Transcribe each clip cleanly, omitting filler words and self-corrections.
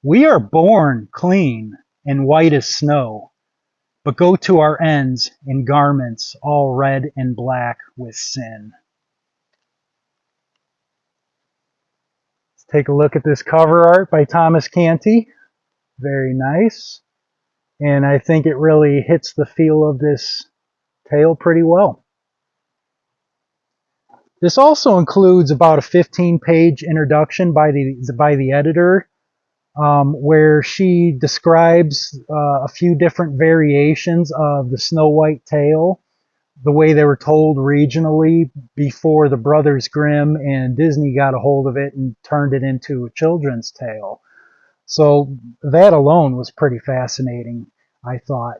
We are born clean and white as snow, but go to our ends in garments all red and black with sin. Let's take a look at this cover art by Thomas Canty. Very nice. And I think it really hits the feel of this tale pretty well. This also includes about a 15-page introduction by the editor, where she describes a few different variations of the Snow White tale, the way they were told regionally before the Brothers Grimm and Disney got a hold of it and turned it into a children's tale. So that alone was pretty fascinating, I thought.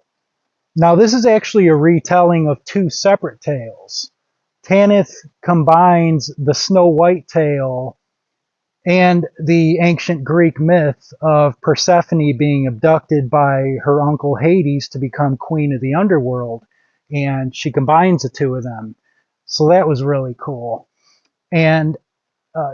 Now, this is actually a retelling of two separate tales. Tanith combines the Snow White tale and the ancient Greek myth of Persephone being abducted by her uncle Hades to become queen of the underworld. And she combines the two of them. So that was really cool. And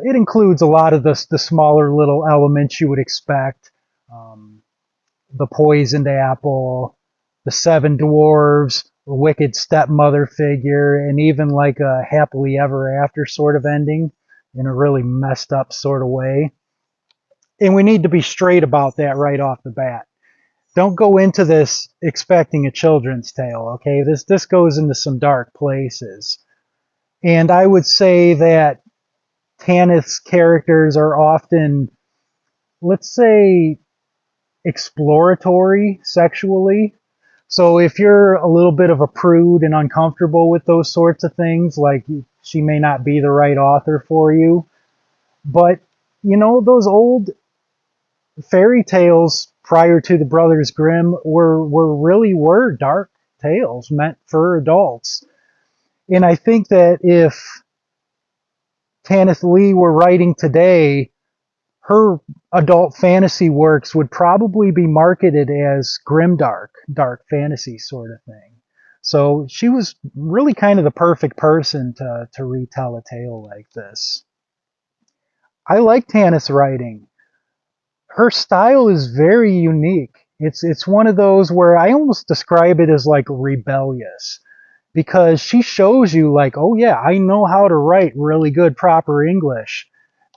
it includes a lot of the smaller little elements you would expect. The poisoned apple, the seven dwarves, a wicked stepmother figure, and even like a happily ever after sort of ending in a really messed up sort of way. And we need to be straight about that right off the bat. Don't go into this expecting a children's tale, okay? This goes into some dark places. And I would say that Tanith's characters are often, let's say, exploratory sexually. So if you're a little bit of a prude and uncomfortable with those sorts of things, like she may not be the right author for you. But, you know, those old fairy tales prior to the Brothers Grimm were dark tales meant for adults. And I think that if Tanith Lee were writing today, her adult fantasy works would probably be marketed as grimdark, dark fantasy sort of thing. So she was really kind of the perfect person to retell a tale like this. I like Tanith's writing. Her style is very unique. It's one of those where I almost describe it as like rebellious, because she shows you like, oh yeah, I know how to write really good proper English.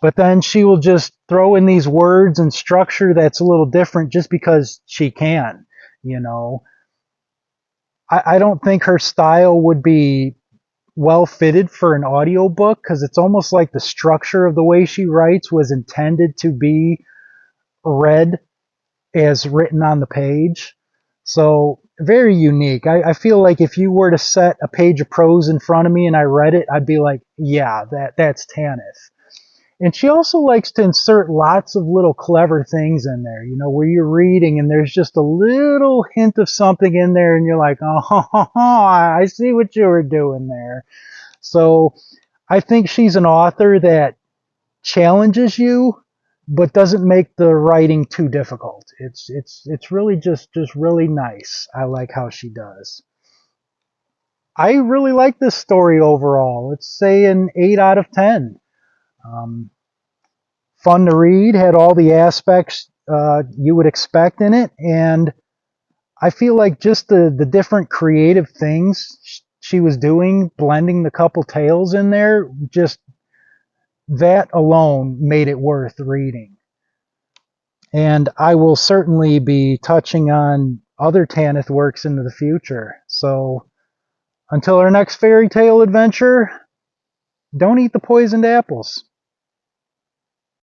But then she will just throw in these words and structure that's a little different just because she can, you know. I don't think her style would be well fitted for an audiobook, because it's almost like the structure of the way she writes was intended to be read as written on the page. So very unique. I feel like if you were to set a page of prose in front of me and I read it, I'd be like, yeah, that's Tanith. And she also likes to insert lots of little clever things in there, you know, where you're reading and there's just a little hint of something in there and you're like, oh, I see what you were doing there. So I think she's an author that challenges you, but doesn't make the writing too difficult. It's really just really nice. I like how she does. I really like this story overall. Let's say an 8 out of 10. Fun to read, had all the aspects you would expect in it, and I feel like just the different creative things she was doing, blending the couple tales in there, just that alone made it worth reading. And I will certainly be touching on other Tanith works into the future. So until our next fairy tale adventure, don't eat the poisoned apples.